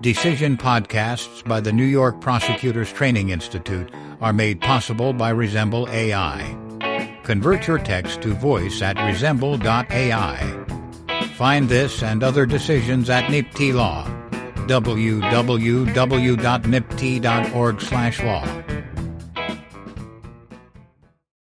Decision podcasts by the New York Prosecutors Training Institute are made possible by Resemble AI. Convert your text to voice at resemble.ai. Find this and other decisions at NYPTI Law. www.nypti.org/law.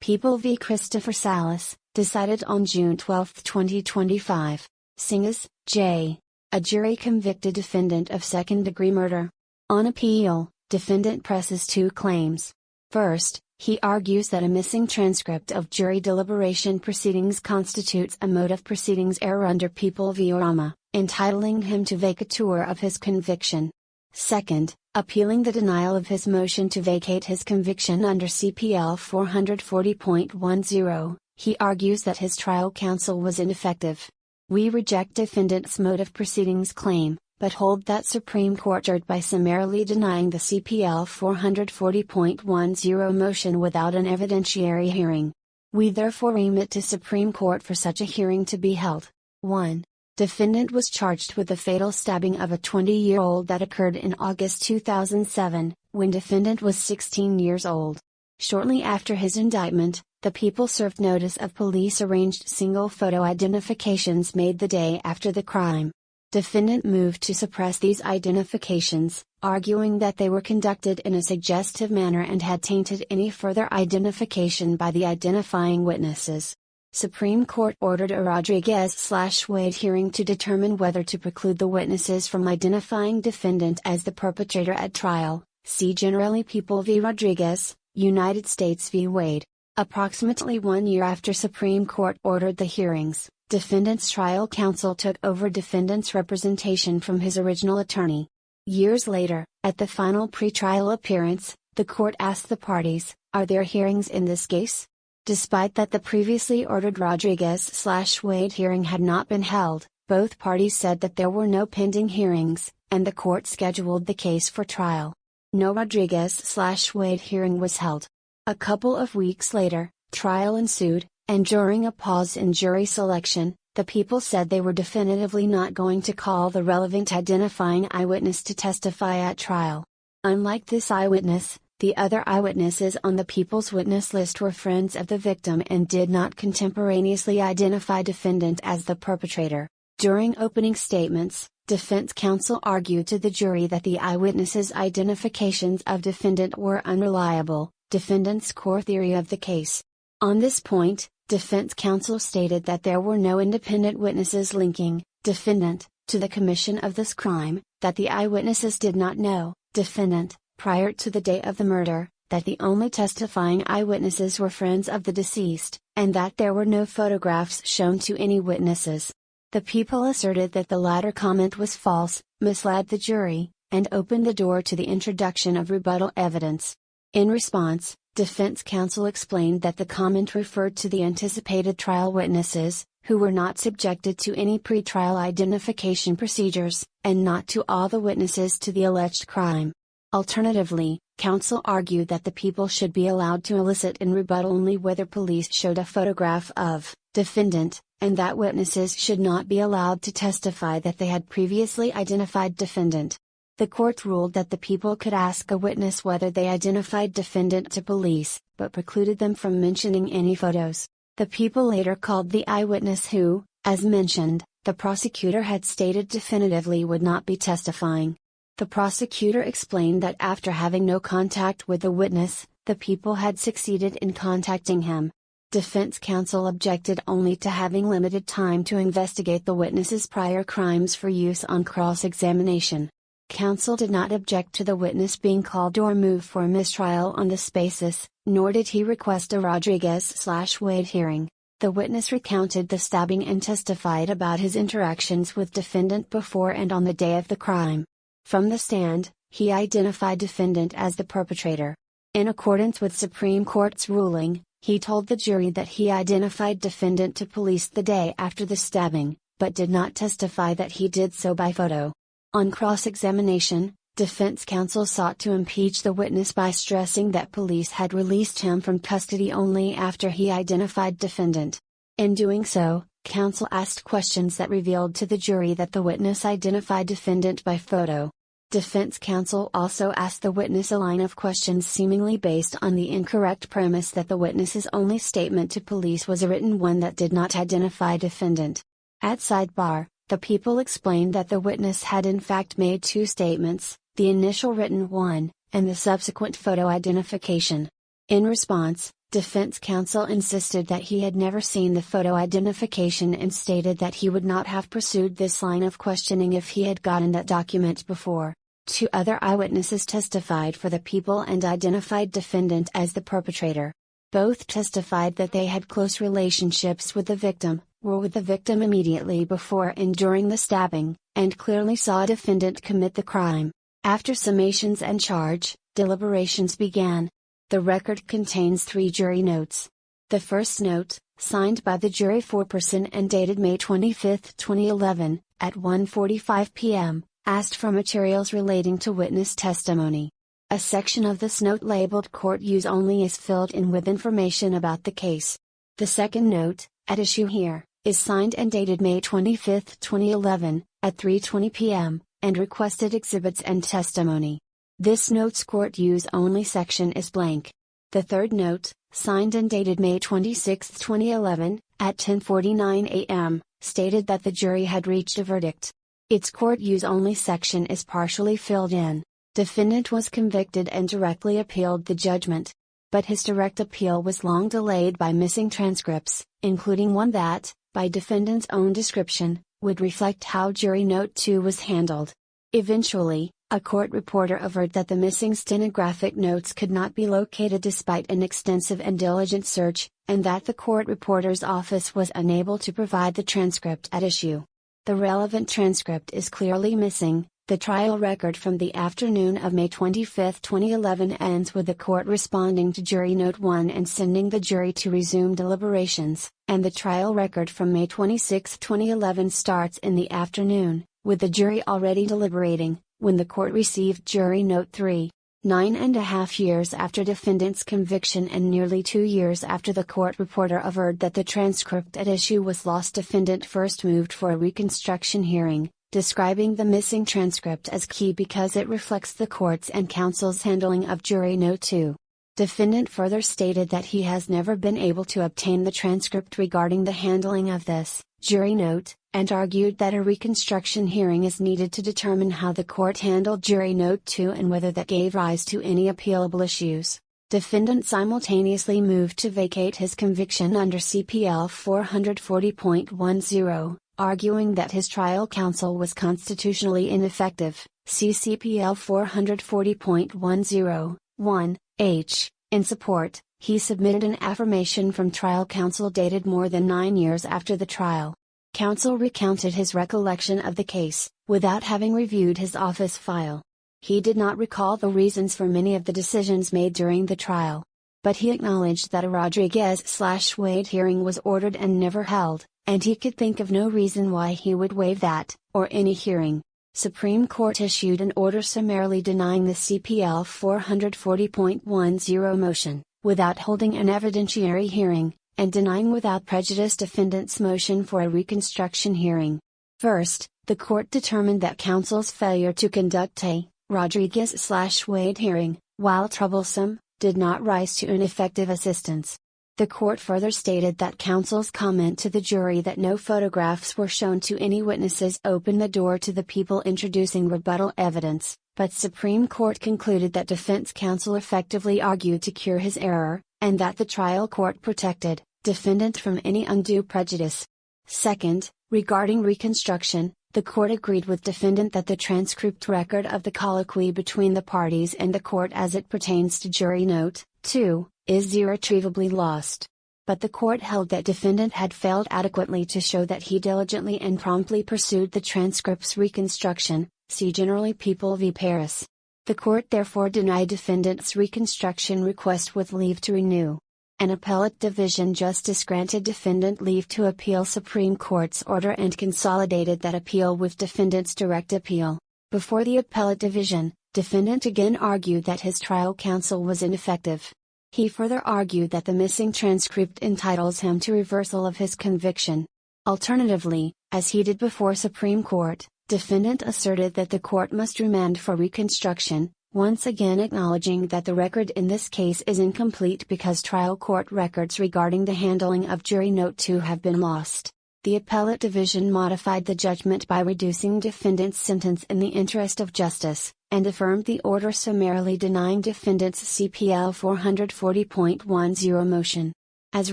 People v. Christopher Salas, decided on June 12, 2025. Salas, J. A jury convicted defendant of second-degree murder. On appeal, defendant presses two claims. First, he argues that a missing transcript of jury deliberation proceedings constitutes a mode of proceedings error under People v. Orama, entitling him to vacatur of his conviction. Second, appealing the denial of his motion to vacate his conviction under CPL 440.10, he argues that his trial counsel was ineffective. We reject defendant's mode of proceedings claim, but hold that Supreme Court erred by summarily denying the CPL 440.10 motion without an evidentiary hearing. We therefore remit to Supreme Court for such a hearing to be held. 1. Defendant was charged with the fatal stabbing of a 20-year-old that occurred in August 2007, when defendant was 16 years old. Shortly after his indictment, the people served notice of police-arranged single photo identifications made the day after the crime. Defendant moved to suppress these identifications, arguing that they were conducted in a suggestive manner and had tainted any further identification by the identifying witnesses. Supreme Court ordered a Rodriguez/Wade hearing to determine whether to preclude the witnesses from identifying defendant as the perpetrator at trial. See generally People v. Rodriguez, United States v. Wade. Approximately 1 year after Supreme Court ordered the hearings, defendant's trial counsel took over defendant's representation from his original attorney. Years later, at the final pretrial appearance, the court asked the parties, "Are there hearings in this case?" Despite that the previously ordered Rodriguez/Wade hearing had not been held, both parties said that there were no pending hearings, and the court scheduled the case for trial. No Rodriguez/Wade hearing was held. A couple of weeks later, trial ensued, and during a pause in jury selection, the people said they were definitively not going to call the relevant identifying eyewitness to testify at trial. Unlike this eyewitness, the other eyewitnesses on the people's witness list were friends of the victim and did not contemporaneously identify defendant as the perpetrator. During opening statements, defense counsel argued to the jury that the eyewitnesses' identifications of defendant were unreliable, defendant's core theory of the case. On this point, defense counsel stated that there were no independent witnesses linking defendant to the commission of this crime, that the eyewitnesses did not know defendant prior to the day of the murder, that the only testifying eyewitnesses were friends of the deceased, and that there were no photographs shown to any witnesses. The people asserted that the latter comment was false, misled the jury, and opened the door to the introduction of rebuttal evidence. In response, defense counsel explained that the comment referred to the anticipated trial witnesses, who were not subjected to any pretrial identification procedures, and not to all the witnesses to the alleged crime. Alternatively, counsel argued that the people should be allowed to elicit in rebuttal only whether police showed a photograph of defendant, and that witnesses should not be allowed to testify that they had previously identified defendant. The court ruled that the people could ask a witness whether they identified defendant to police, but precluded them from mentioning any photos. The people later called the eyewitness who, as mentioned, the prosecutor had stated definitively would not be testifying. The prosecutor explained that after having no contact with the witness, the people had succeeded in contacting him. Defense counsel objected only to having limited time to investigate the witness's prior crimes for use on cross-examination. Counsel did not object to the witness being called or move for a mistrial on this basis, nor did he request a Rodriguez/Wade hearing. The witness recounted the stabbing and testified about his interactions with defendant before and on the day of the crime. From the stand, he identified defendant as the perpetrator. In accordance with Supreme Court's ruling, he told the jury that he identified defendant to police the day after the stabbing, but did not testify that he did so by photo. On cross-examination, defense counsel sought to impeach the witness by stressing that police had released him from custody only after he identified defendant. In doing so, counsel asked questions that revealed to the jury that the witness identified defendant by photo. Defense counsel also asked the witness a line of questions seemingly based on the incorrect premise that the witness's only statement to police was a written one that did not identify defendant. At sidebar, the people explained that the witness had in fact made two statements, the initial written one, and the subsequent photo identification. In response, defense counsel insisted that he had never seen the photo identification and stated that he would not have pursued this line of questioning if he had gotten that document before. Two other eyewitnesses testified for the people and identified defendant as the perpetrator. Both testified that they had close relationships with the victim, were with the victim immediately before and during the stabbing, and clearly saw defendant commit the crime. After summations and charge, deliberations began. The record contains 3 jury notes. The first note, signed by the jury foreperson and dated May 25, 2011, at 1:45 p.m., asked for materials relating to witness testimony. A section of this note labeled Court Use Only is filled in with information about the case. The second note, at issue here, is signed and dated May 25, 2011, at 3:20 p.m., and requested exhibits and testimony. This note's Court Use Only section is blank. The third note, signed and dated May 26, 2011, at 10:49 a.m., stated that the jury had reached a verdict. Its Court Use Only section is partially filled in. Defendant was convicted and directly appealed the judgment. But his direct appeal was long delayed by missing transcripts, including one that, by defendant's own description, would reflect how jury note 2 was handled. Eventually, a court reporter averred that the missing stenographic notes could not be located despite an extensive and diligent search, and that the court reporter's office was unable to provide the transcript at issue. The relevant transcript is clearly missing. The trial record from the afternoon of May 25, 2011 ends with the court responding to jury note 1 and sending the jury to resume deliberations, and the trial record from May 26, 2011 starts in the afternoon, with the jury already deliberating, when the court received jury note 3. 9.5 years after defendant's conviction and nearly 2 years after the court reporter averred that the transcript at issue was lost, defendant first moved for a reconstruction hearing, describing the missing transcript as key because it reflects the court's and counsel's handling of jury note 2. Defendant further stated that he has never been able to obtain the transcript regarding the handling of this jury note, and argued that a reconstruction hearing is needed to determine how the court handled jury note 2 and whether that gave rise to any appealable issues. Defendant simultaneously moved to vacate his conviction under CPL 440.10, arguing that his trial counsel was constitutionally ineffective. See CPL 440.10(1)(h). In support, he submitted an affirmation from trial counsel dated more than 9 years after the trial. Counsel recounted his recollection of the case, without having reviewed his office file. He did not recall the reasons for many of the decisions made during the trial. But he acknowledged that a Rodriguez/Wade hearing was ordered and never held, and he could think of no reason why he would waive that, or any hearing. Supreme Court issued an order summarily denying the CPL 440.10 motion, without holding an evidentiary hearing, and denying without prejudice defendant's motion for a reconstruction hearing. First, the court determined that counsel's failure to conduct a Rodriguez/Wade hearing, while troublesome, did not rise to ineffective assistance. The court further stated that counsel's comment to the jury that no photographs were shown to any witnesses opened the door to the people introducing rebuttal evidence, but Supreme Court concluded that defense counsel effectively argued to cure his error, and that the trial court protected defendant from any undue prejudice. Second, regarding reconstruction, the court agreed with defendant that the transcript record of the colloquy between the parties and the court as it pertains to jury note 2 is irretrievably lost. But the court held that defendant had failed adequately to show that he diligently and promptly pursued the transcript's reconstruction, see generally People v. Paris. The court therefore denied defendant's reconstruction request with leave to renew. An appellate division justice granted defendant leave to appeal Supreme Court's order and consolidated that appeal with defendant's direct appeal. Before the appellate division, defendant again argued that his trial counsel was ineffective. He further argued that the missing transcript entitles him to reversal of his conviction. Alternatively, as he did before Supreme Court, Defendant asserted that the court must remand for reconstruction, once again acknowledging that the record in this case is incomplete because trial court records regarding the handling of Jury Note 2 have been lost. The Appellate Division modified the judgment by reducing defendant's sentence in the interest of justice, and affirmed the order summarily denying defendant's CPL 440.10 motion. As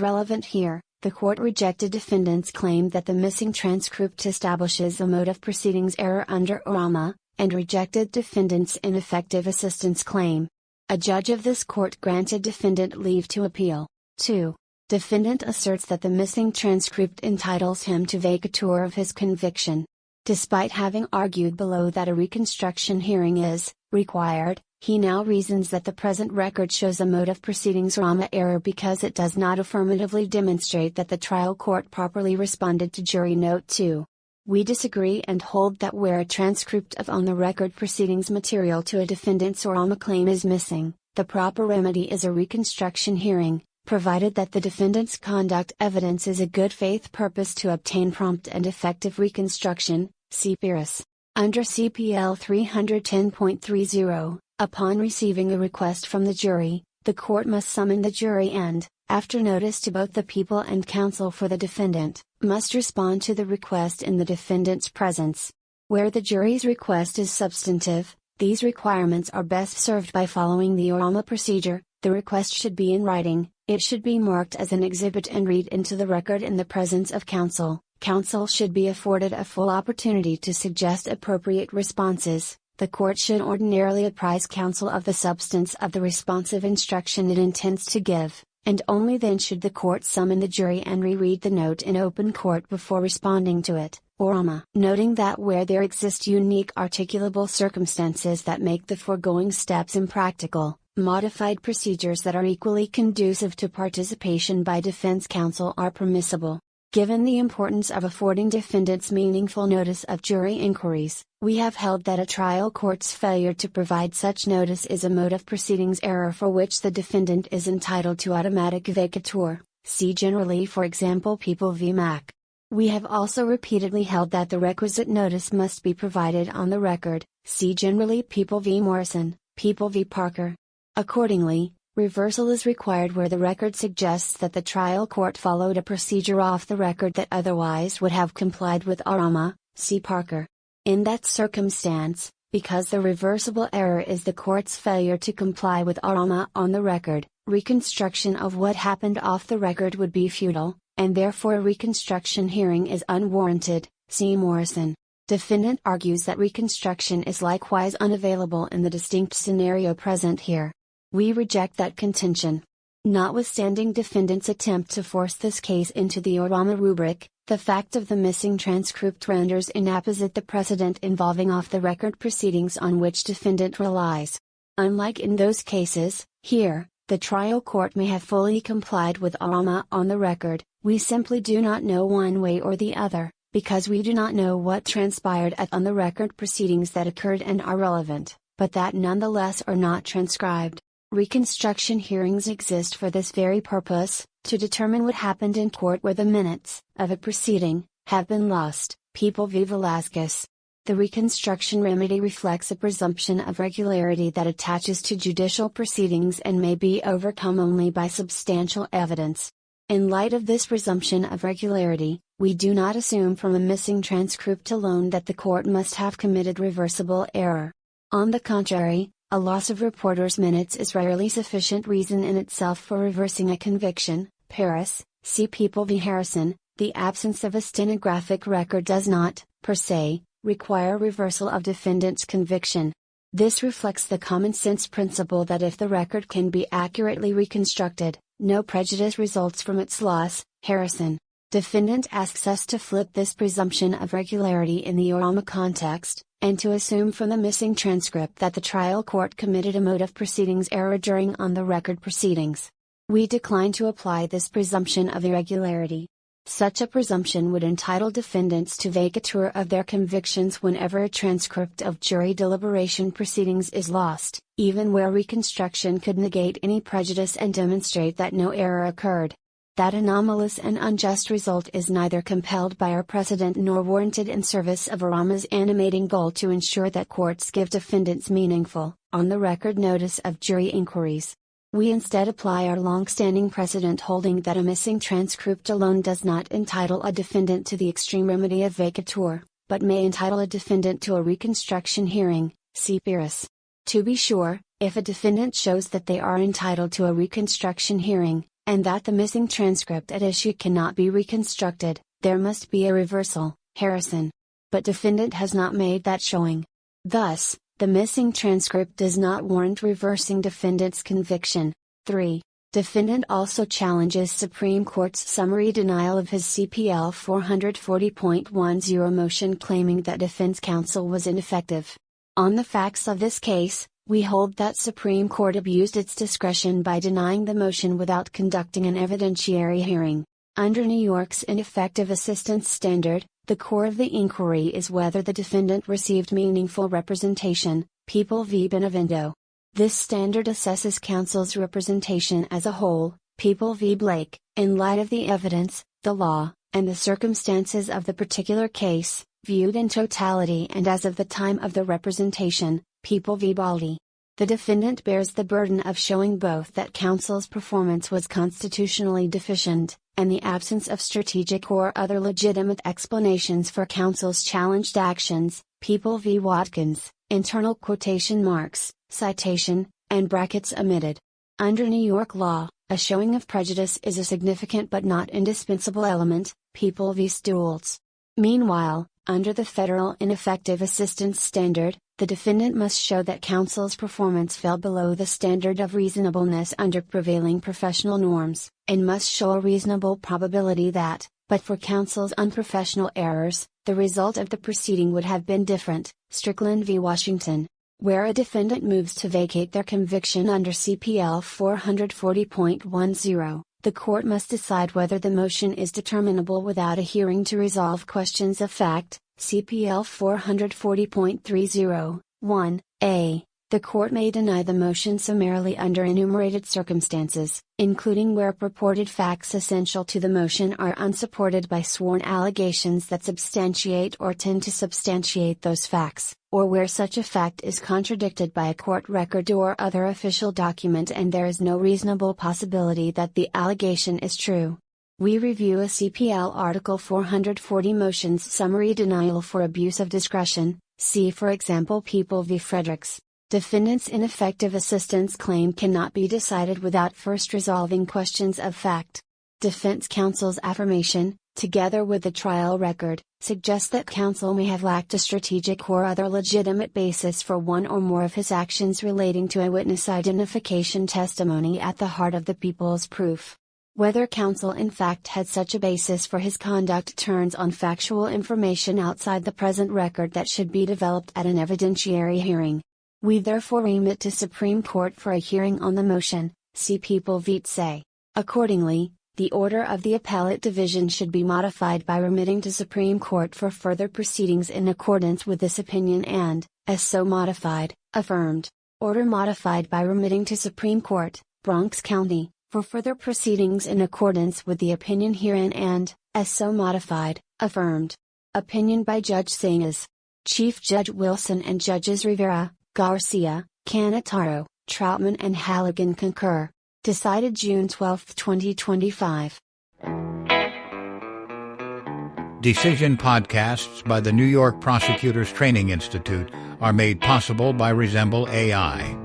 relevant here, the court rejected defendant's claim that the missing transcript establishes a mode of proceedings error under ORAMA, and rejected defendant's ineffective assistance claim. A judge of this court granted defendant leave to appeal. 2. Defendant asserts that the missing transcript entitles him to vacatur of his conviction. Despite having argued below that a reconstruction hearing is required, he now reasons that the present record shows a mode of proceedings ORAMA error because it does not affirmatively demonstrate that the trial court properly responded to Jury Note 2. We disagree and hold that where a transcript of on-the-record proceedings material to a defendant's ORAMA claim is missing, the proper remedy is a reconstruction hearing, provided that the defendant's conduct evidences a good faith purpose to obtain prompt and effective reconstruction, see Pierce. Under CPL 310.30, upon receiving a request from the jury, the court must summon the jury and, after notice to both the people and counsel for the defendant, must respond to the request in the defendant's presence. Where the jury's request is substantive, these requirements are best served by following the ORAMA procedure. The request should be in writing, it should be marked as an exhibit and read into the record in the presence of counsel. Counsel should be afforded a full opportunity to suggest appropriate responses. The court should ordinarily apprise counsel of the substance of the responsive instruction it intends to give, and only then should the court summon the jury and reread the note in open court before responding to it, ORAMA. Noting that where there exist unique articulable circumstances that make the foregoing steps impractical, modified procedures that are equally conducive to participation by defense counsel are permissible. Given the importance of affording defendants meaningful notice of jury inquiries, we have held that a trial court's failure to provide such notice is a mode of proceedings error for which the defendant is entitled to automatic vacatur, see generally for example People v. Mack. We have also repeatedly held that the requisite notice must be provided on the record, see generally People v. Morrison, People v. Parker. Accordingly, reversal is required where the record suggests that the trial court followed a procedure off the record that otherwise would have complied with ORAMA, see Parker. In that circumstance, because the reversible error is the court's failure to comply with ORAMA on the record, reconstruction of what happened off the record would be futile, and therefore a reconstruction hearing is unwarranted, see Morrison. Defendant argues that reconstruction is likewise unavailable in the distinct scenario present here. We reject that contention. Notwithstanding defendant's attempt to force this case into the ORAMA rubric, the fact of the missing transcript renders inapposite the precedent involving off-the-record proceedings on which defendant relies. Unlike in those cases, here, the trial court may have fully complied with ORAMA on the record, we simply do not know one way or the other, because we do not know what transpired at on-the-record proceedings that occurred and are relevant, but that nonetheless are not transcribed. Reconstruction hearings exist for this very purpose, to determine what happened in court where the minutes of a proceeding have been lost, People v. Velazquez. The reconstruction remedy reflects a presumption of regularity that attaches to judicial proceedings and may be overcome only by substantial evidence. In light of this presumption of regularity, we do not assume from a missing transcript alone that the court must have committed reversible error. On the contrary, a loss of reporter's minutes is rarely sufficient reason in itself for reversing a conviction. Paris, see People v. Harrison. The absence of a stenographic record does not, per se, require reversal of defendant's conviction. This reflects the common sense principle that if the record can be accurately reconstructed, no prejudice results from its loss. Harrison. Defendant asks us to flip this presumption of regularity in the ORAMA context, and to assume from the missing transcript that the trial court committed a mode of proceedings error during on-the-record proceedings. We decline to apply this presumption of irregularity. Such a presumption would entitle defendants to vacatur of their convictions whenever a transcript of jury deliberation proceedings is lost, even where reconstruction could negate any prejudice and demonstrate that no error occurred. That anomalous and unjust result is neither compelled by our precedent nor warranted in service of Arama's animating goal to ensure that courts give defendants meaningful, on-the-record notice of jury inquiries. We instead apply our long-standing precedent holding that a missing transcript alone does not entitle a defendant to the extreme remedy of vacatur, but may entitle a defendant to a reconstruction hearing, see Pierce. To be sure, if a defendant shows that they are entitled to a reconstruction hearing, and that the missing transcript at issue cannot be reconstructed, there must be a reversal, Harrison. But defendant has not made that showing. Thus, the missing transcript does not warrant reversing defendant's conviction. 3. Defendant also challenges Supreme Court's summary denial of his CPL 440.10 motion claiming that defense counsel was ineffective. On the facts of this case, we hold that Supreme Court abused its discretion by denying the motion without conducting an evidentiary hearing. Under New York's ineffective assistance standard, the core of the inquiry is whether the defendant received meaningful representation, People v. Benevento. This standard assesses counsel's representation as a whole, People v. Blake, in light of the evidence, the law, and the circumstances of the particular case, viewed in totality and as of the time of the representation, People v. Baldi. The defendant bears the burden of showing both that counsel's performance was constitutionally deficient, and the absence of strategic or other legitimate explanations for counsel's challenged actions, People v. Watkins, internal quotation marks, citation, and brackets omitted. Under New York law, a showing of prejudice is a significant but not indispensable element, People v. Stultz. Meanwhile, under the federal ineffective assistance standard, the defendant must show that counsel's performance fell below the standard of reasonableness under prevailing professional norms, and must show a reasonable probability that, but for counsel's unprofessional errors, the result of the proceeding would have been different, Strickland v. Washington. Where a defendant moves to vacate their conviction under CPL 440.10, the court must decide whether the motion is determinable without a hearing to resolve questions of fact, CPL 440.30, 1a. The court may deny the motion summarily under enumerated circumstances, including where purported facts essential to the motion are unsupported by sworn allegations that substantiate or tend to substantiate those facts, or where such a fact is contradicted by a court record or other official document and there is no reasonable possibility that the allegation is true. We review a CPL Article 440 motion's summary denial for abuse of discretion, see for example People v. Fredericks. Defendant's ineffective assistance claim cannot be decided without first resolving questions of fact. Defense counsel's affirmation, together with the trial record, suggests that counsel may have lacked a strategic or other legitimate basis for one or more of his actions relating to a witness identification testimony at the heart of the people's proof. Whether counsel in fact had such a basis for his conduct turns on factual information outside the present record that should be developed at an evidentiary hearing. We therefore remit to Supreme Court for a hearing on the motion, see People v. Tsay. Accordingly, the order of the Appellate Division should be modified by remitting to Supreme Court for further proceedings in accordance with this opinion and, as so modified, affirmed. Order modified by remitting to Supreme Court, Bronx County, for further proceedings in accordance with the opinion herein and, as so modified, affirmed. Opinion by Judge Salas. Chief Judge Wilson and Judges Rivera, Garcia, Canataro, Troutman and Halligan concur. Decided June 12, 2025. Decision podcasts by the New York Prosecutors Training Institute are made possible by Resemble AI.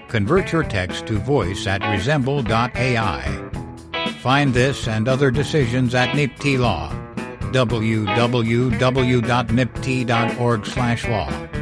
Convert your text to voice at resemble.ai. Find this and other decisions at NYPTI Law. www.nypti.org/law